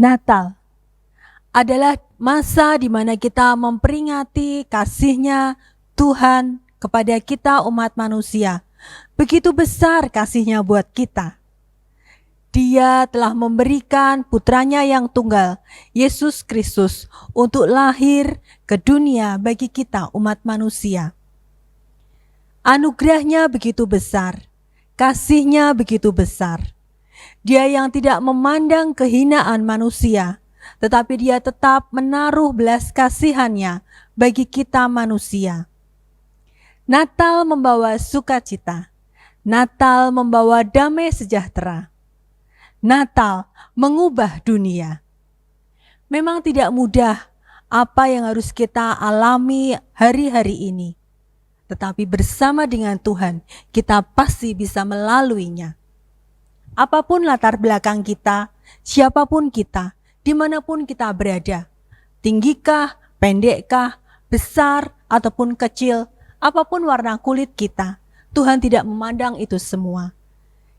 Natal adalah masa di mana kita memperingati kasih-Nya Tuhan kepada kita umat manusia. Begitu besar kasih-Nya buat kita. Dia telah memberikan putranya yang tunggal, Yesus Kristus, untuk lahir ke dunia bagi kita umat manusia. Anugerahnya begitu besar, kasih-Nya begitu besar. Dia yang tidak memandang kehinaan manusia, tetapi dia tetap menaruh belas kasihan-Nya bagi kita manusia. Natal membawa sukacita. Natal membawa damai sejahtera. Natal mengubah dunia. Memang tidak mudah apa yang harus kita alami hari-hari ini. Tetapi bersama dengan Tuhan, kita pasti bisa melaluinya. Apapun latar belakang kita, siapapun kita, dimanapun kita berada, tinggikah, pendekkah, besar ataupun kecil, apapun warna kulit kita, Tuhan tidak memandang itu semua.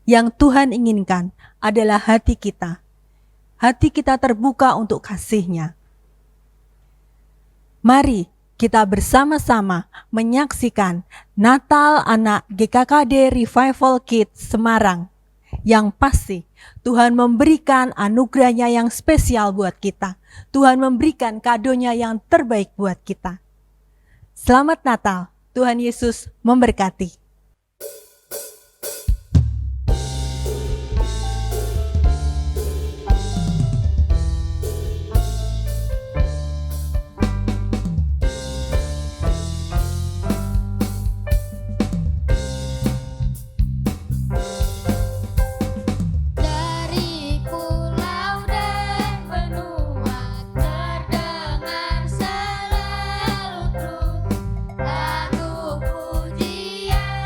Yang Tuhan inginkan adalah hati kita. Hati kita terbuka untuk kasih-Nya. Mari kita bersama-sama menyaksikan Natal anak GKKD Revival Kids Semarang. Yang pasti Tuhan memberikan anugerah-Nya yang spesial buat kita. Tuhan memberikan kado-Nya yang terbaik buat kita. Selamat Natal, Tuhan Yesus memberkati. Lagu pujian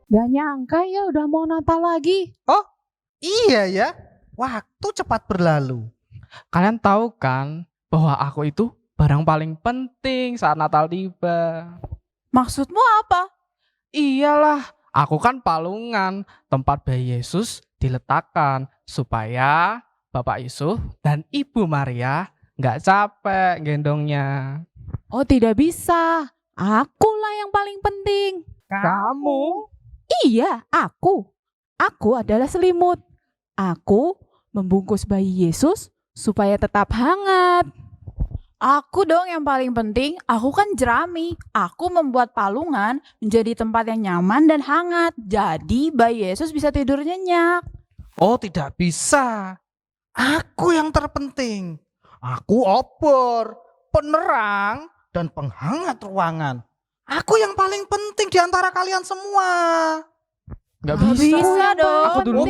Gak nyangka ya udah mau Natal lagi. Oh, iya ya. Waktu cepat berlalu. Kalian tahu kan bahwa aku itu barang paling penting saat Natal tiba. Maksudmu apa? Iyalah, aku kan palungan tempat bayi Yesus diletakkan supaya Bapak Yusuf dan Ibu Maria nggak capek gendongnya. Oh tidak bisa. Akulah yang paling penting. Kamu? Iya, aku. Aku adalah selimut. Aku membungkus bayi Yesus supaya tetap hangat. Aku dong yang paling penting, aku kan jerami. Aku membuat palungan menjadi tempat yang nyaman dan hangat. Jadi bayi Yesus bisa tidur nyenyak. Oh, tidak bisa. Aku yang terpenting. Aku obor, penerang, dan penghangat ruangan. Aku yang paling penting di antara kalian semua. Nggak Nggak bisa. bisa dong. Aku duluan.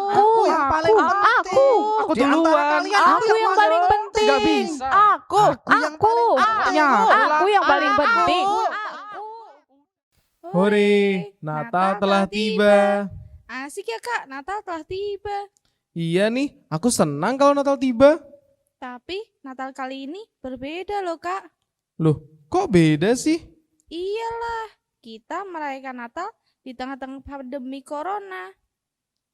Aku yang paling penting. Aku Di antara duluan. kalian, Aku yang paling penting. Nggak bisa. Aku yang paling penting. Aku yang paling penting. Hore, Natal telah tiba. Asik ya Kak, Natal telah tiba. Iya nih, aku senang kalau Natal tiba. Tapi Natal kali ini berbeda loh Kak. Loh, kok beda sih? Iyalah, kita merayakan Natal di tengah-tengah pandemi Corona.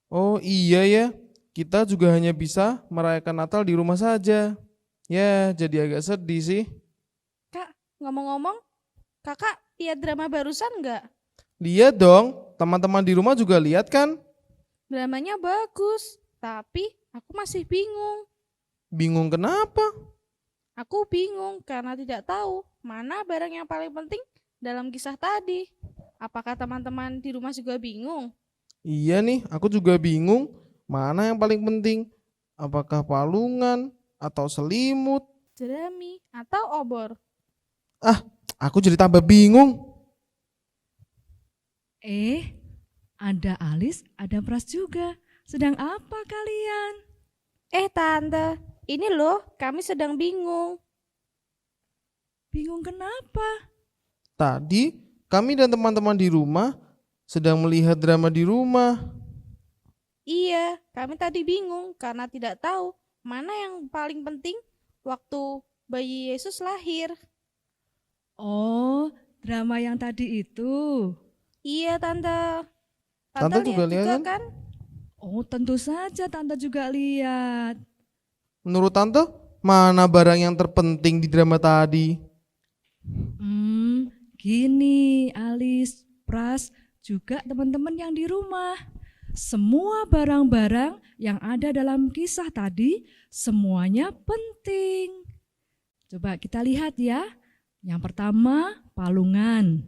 Oh iya ya, kita juga hanya bisa merayakan Natal di rumah saja. Ya, jadi agak sedih sih. Kak, ngomong-ngomong, Kakak lihat drama barusan nggak? Lihat dong, teman-teman di rumah juga lihat kan? Dramanya bagus, tapi aku masih bingung. Bingung kenapa? Aku bingung karena tidak tahu mana barang yang paling penting dalam kisah tadi. Apakah teman-teman di rumah juga bingung? Iya nih, aku juga bingung. Mana yang paling penting? Apakah palungan atau selimut? Jerami atau obor? Aku jadi tambah bingung. Ada Alis, ada Pras juga. Sedang apa kalian? Tante, ini loh kami sedang bingung. Bingung kenapa? Tadi kami dan teman-teman di rumah sedang melihat drama di rumah. Iya, kami tadi bingung karena tidak tahu mana yang paling penting waktu bayi Yesus lahir. Oh, drama yang tadi itu. Iya, Tante. Tante juga lihat kan? Oh, tentu saja Tante juga lihat. Menurut Tante, mana barang yang terpenting di drama tadi? Gini Alis, Pras, juga teman-teman yang di rumah. Semua barang-barang yang ada dalam kisah tadi semuanya penting. Coba kita lihat ya. Yang pertama, palungan.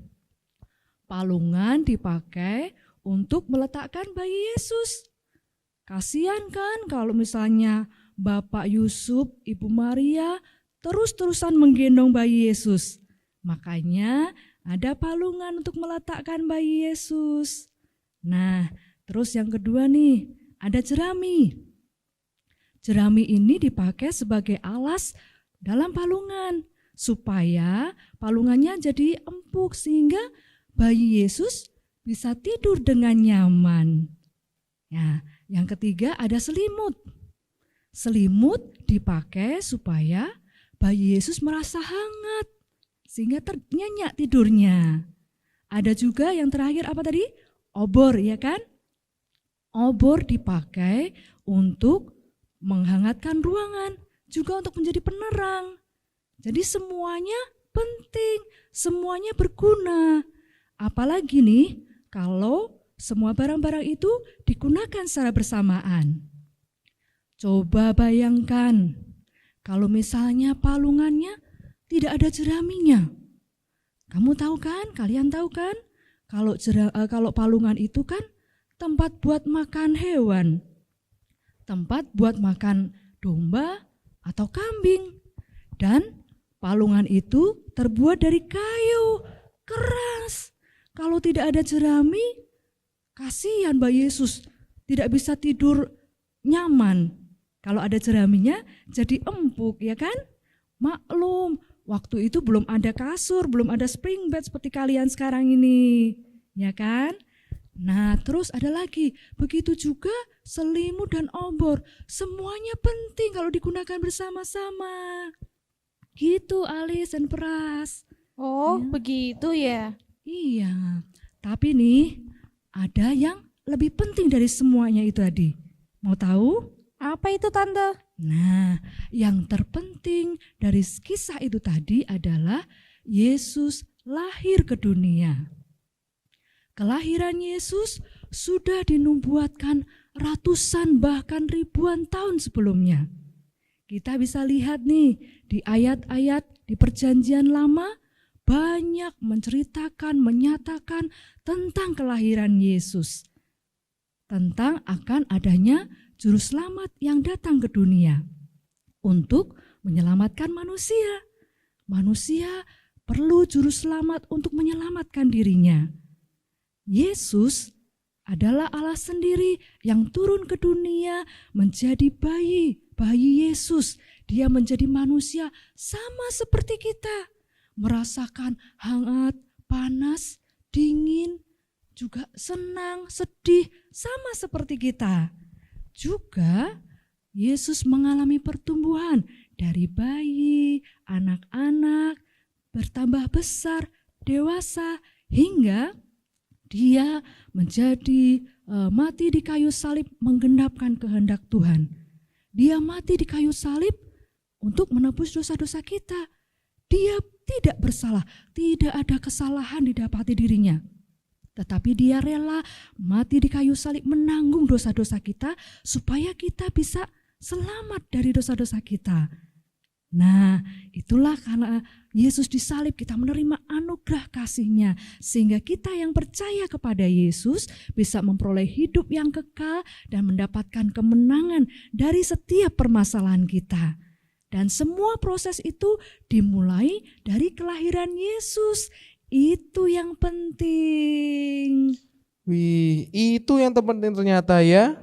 Palungan dipakai untuk meletakkan bayi Yesus. Kasihan kan kalau misalnya Bapak Yusuf, Ibu Maria terus-terusan menggendong bayi Yesus. Makanya ada palungan untuk meletakkan bayi Yesus. Nah, terus yang kedua nih, ada jerami. Jerami ini dipakai sebagai alas dalam palungan supaya palungannya jadi empuk sehingga bayi Yesus bisa tidur dengan nyaman. Ya, yang ketiga ada selimut. Selimut dipakai supaya bayi Yesus merasa hangat sehingga nyenyak tidurnya. Ada juga yang terakhir apa tadi? Obor, ya kan? Obor dipakai untuk menghangatkan ruangan, juga untuk menjadi penerang. Jadi semuanya penting, semuanya berguna. Apalagi nih kalau semua barang-barang itu digunakan secara bersamaan. Coba bayangkan kalau misalnya palungannya tidak ada jeraminya. Kamu tahu kan, kalian tahu kan, kalau palungan itu kan tempat buat makan hewan. Tempat buat makan domba atau kambing. Dan palungan itu terbuat dari kayu keras. Kalau tidak ada jerami, kasihan bayi Yesus tidak bisa tidur nyaman. Kalau ada jeraminya jadi empuk, ya kan? Maklum, waktu itu belum ada kasur, belum ada spring bed seperti kalian sekarang ini, ya kan? Nah, terus ada lagi, begitu juga selimut dan obor. Semuanya penting kalau digunakan bersama-sama. Gitu, Alis dan Pras. Oh, Ya. begitu ya. Iya, tapi nih ada yang lebih penting dari semuanya itu tadi. Mau tahu? Apa itu, Tante? Nah, yang terpenting dari kisah itu tadi adalah Yesus lahir ke dunia. Kelahiran Yesus sudah dinubuatkan ratusan bahkan ribuan tahun sebelumnya. Kita bisa lihat nih di ayat-ayat di Perjanjian Lama banyak menceritakan, menyatakan tentang kelahiran Yesus. Tentang akan adanya juru selamat yang datang ke dunia untuk menyelamatkan manusia. Manusia perlu juru selamat untuk menyelamatkan dirinya. Yesus adalah Allah sendiri yang turun ke dunia menjadi bayi Yesus. Dia menjadi manusia sama seperti kita, merasakan hangat, panas, dingin, juga senang, sedih, sama seperti kita. Juga Yesus mengalami pertumbuhan dari bayi, anak-anak, bertambah besar, dewasa, hingga dia menjadi mati di kayu salib menggenapkan kehendak Tuhan. Dia mati di kayu salib untuk menebus dosa-dosa kita. Dia tidak bersalah, tidak ada kesalahan didapati dirinya. Tetapi dia rela mati di kayu salib menanggung dosa-dosa kita supaya kita bisa selamat dari dosa-dosa kita. Nah, itulah karena Yesus disalib kita menerima anugerah kasih-Nya sehingga kita yang percaya kepada Yesus bisa memperoleh hidup yang kekal dan mendapatkan kemenangan dari setiap permasalahan kita. Dan semua proses itu dimulai dari kelahiran Yesus. Itu yang penting. Wih, itu yang terpenting ternyata ya.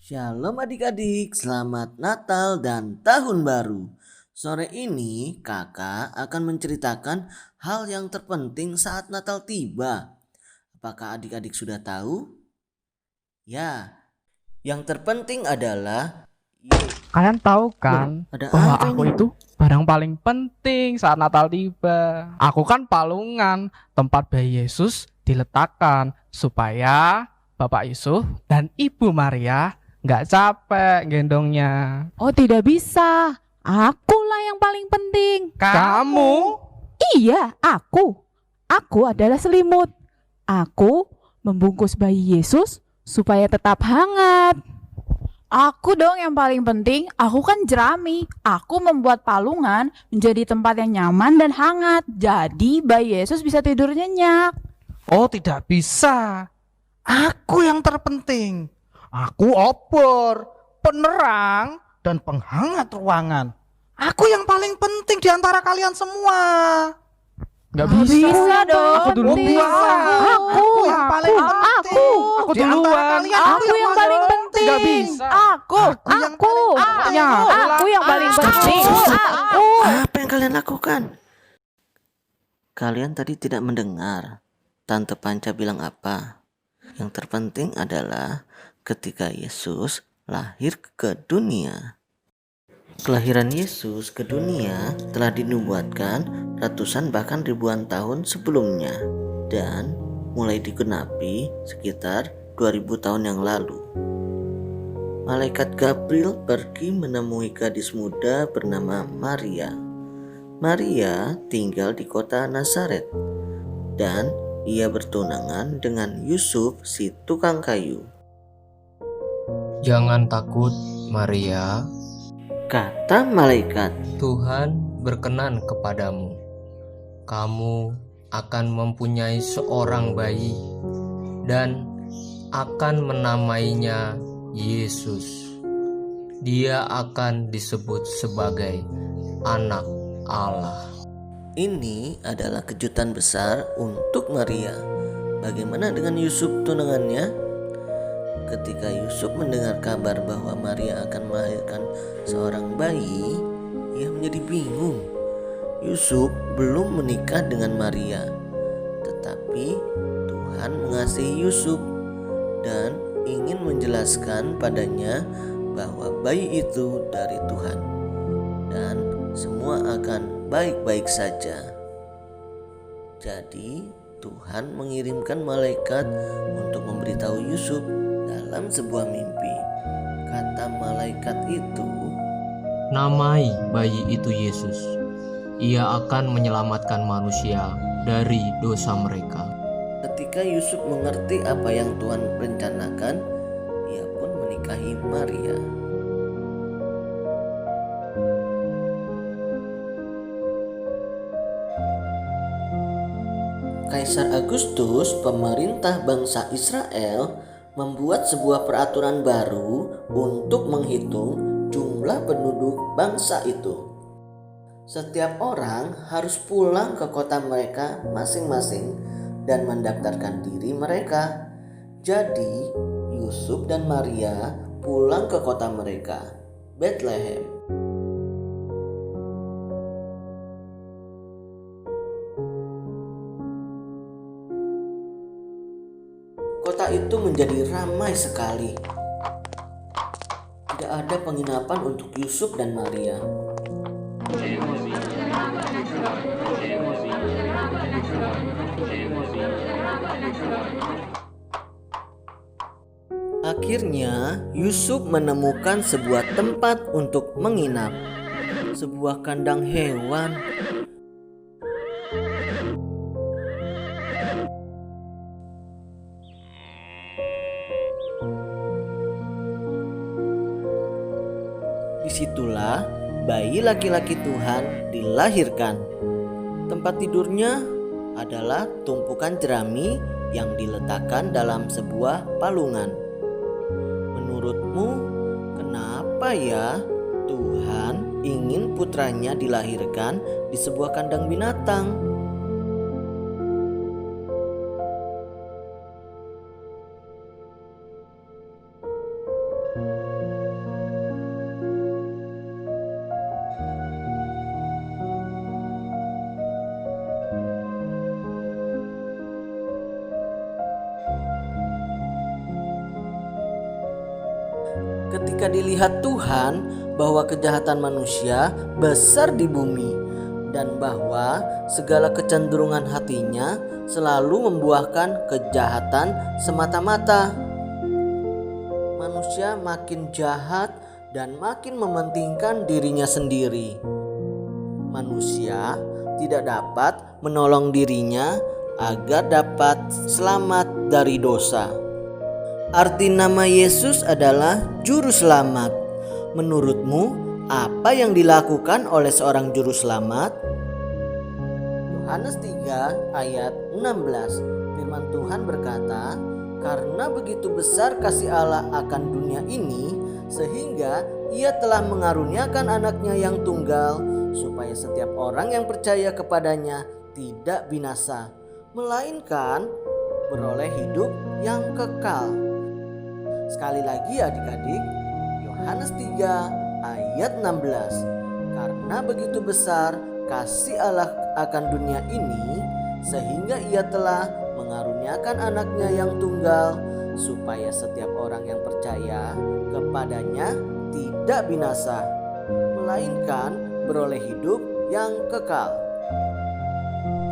Shalom adik-adik, selamat Natal dan Tahun Baru. Sore ini kakak akan menceritakan hal yang terpenting saat Natal tiba. Apakah adik-adik sudah tahu? Ya, yang terpenting adalah Kalian tahu kan ada bahwa apa aku ini? itu barang paling penting saat Natal tiba. Aku kan palungan tempat bayi Yesus diletakkan supaya Bapak Yusuf dan Ibu Maria nggak capek gendongnya. Oh, tidak bisa. Akulah yang paling penting. Kamu? Iya, aku. Aku adalah selimut. Aku membungkus bayi Yesus supaya tetap hangat. Aku dong yang paling penting. Aku kan jerami. Aku membuat palungan menjadi tempat yang nyaman dan hangat. Jadi bayi Yesus bisa tidur nyenyak. Oh, tidak bisa. Aku yang terpenting. Aku obor, penerang, dan penghangat ruangan. Aku yang paling penting di antara kalian semua. Nggak Nggak bisa dong. Aku duluan. Aku yang paling penting. Aku Di antara duluan. kalian, Aku yang paling penting. Nggak bisa. Aku yang paling penting. Aku yang paling penting. Aku. Apa yang kalian lakukan? Kalian tadi tidak mendengar Tante Panca bilang apa? Yang terpenting adalah ketika Yesus lahir ke dunia. Kelahiran Yesus ke dunia telah dinubuatkan ratusan bahkan ribuan tahun sebelumnya dan mulai digenapi sekitar 2000 tahun yang lalu. Malaikat Gabriel pergi menemui gadis muda bernama Maria. Maria tinggal di kota Nazaret dan ia bertunangan dengan Yusuf si tukang kayu. Jangan takut, Maria. Kata malaikat, Tuhan berkenan kepadamu. Kamu akan mempunyai seorang bayi dan akan menamainya Yesus. Dia akan disebut sebagai Anak Allah. ini adalah kejutan besar untuk Maria. Bagaimana dengan Yusuf tunangannya? ketika Yusuf mendengar kabar bahwa Maria akan melahirkan seorang bayi, ia menjadi bingung. Yusuf belum menikah dengan Maria, tetapi Tuhan mengasihi Yusuf dan ingin menjelaskan padanya bahwa bayi itu dari Tuhan dan semua akan baik-baik saja. Jadi Tuhan mengirimkan malaikat untuk memberitahu Yusuf dalam sebuah mimpi. Kata malaikat itu, Namai bayi itu Yesus. Ia akan menyelamatkan manusia dari dosa mereka. ketika Yusuf mengerti apa yang Tuhan rencanakan, ia pun menikahi Maria. Kaisar Agustus, pemerintah bangsa Israel, membuat sebuah peraturan baru untuk menghitung jumlah penduduk bangsa itu. Setiap orang harus pulang ke kota mereka masing-masing dan mendaftarkan diri mereka. Jadi, Yusuf dan Maria pulang ke kota mereka, Bethlehem. Kota itu menjadi ramai sekali. Tidak ada penginapan untuk Yusuf dan Maria. Akhirnya, Yusuf menemukan sebuah tempat untuk menginap, sebuah kandang hewan. Disitulah bayi laki-laki Tuhan dilahirkan. Tempat tidurnya adalah tumpukan jerami yang diletakkan dalam sebuah palungan. Menurutmu, kenapa ya Tuhan ingin putranya dilahirkan di sebuah kandang binatang? Ketika dilihat Tuhan bahwa kejahatan manusia besar di bumi dan bahwa segala kecenderungan hatinya selalu membuahkan kejahatan semata-mata. Manusia makin jahat dan makin mementingkan dirinya sendiri. Manusia tidak dapat menolong dirinya agar dapat selamat dari dosa. Arti nama Yesus adalah juru selamat. Menurutmu, apa yang dilakukan oleh seorang juru selamat? Yohanes 3 ayat 16. Firman Tuhan berkata, "Karena begitu besar kasih Allah akan dunia ini, sehingga Ia telah mengaruniakan anaknya yang tunggal, supaya setiap orang yang percaya kepadanya tidak binasa, melainkan beroleh hidup yang kekal." Sekali lagi adik-adik, Yohanes 3 ayat 16. Karena begitu besar kasih Allah akan dunia ini, sehingga Ia telah mengaruniakan anaknya yang tunggal, supaya setiap orang yang percaya kepadanya tidak binasa, melainkan beroleh hidup yang kekal.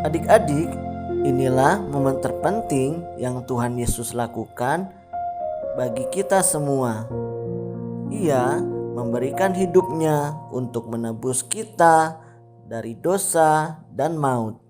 Adik-adik, inilah momen terpenting yang Tuhan Yesus lakukan bagi kita semua. Ia memberikan hidupnya untuk menebus kita dari dosa dan maut.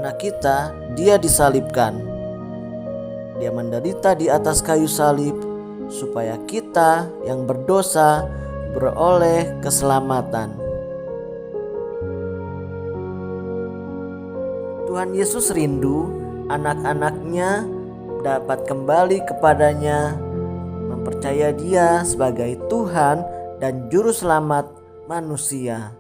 Karena kita, Dia disalibkan. Dia menderita di atas kayu salib supaya kita yang berdosa beroleh keselamatan. Tuhan Yesus rindu anak-anaknya dapat kembali kepadanya, mempercaya Dia sebagai Tuhan dan Juru Selamat manusia.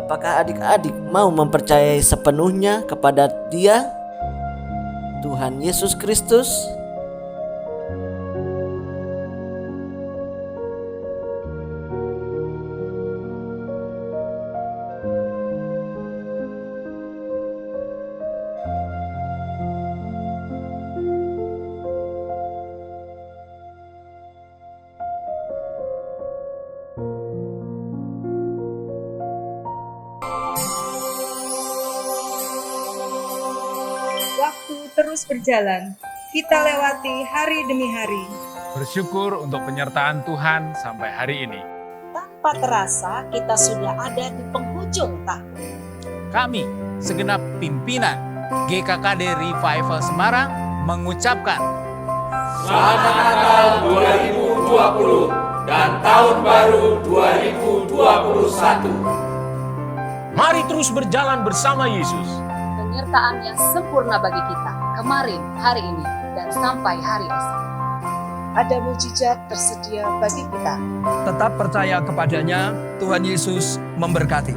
Apakah adik-adik mau mempercayai sepenuhnya kepada Dia, Tuhan Yesus Kristus? Waktu terus berjalan, kita lewati hari demi hari. Bersyukur untuk penyertaan Tuhan sampai hari ini. Tanpa terasa kita sudah ada di penghujung tahun. Kami, segenap pimpinan GKKD Revival Semarang mengucapkan Selamat Natal 2020 dan Tahun Baru 2021. Mari terus berjalan bersama Yesus. Penyertaan yang sempurna bagi kita kemarin, hari ini, dan sampai hari esok. Ada mujizat tersedia bagi kita. Tetap percaya kepadanya, Tuhan Yesus memberkati.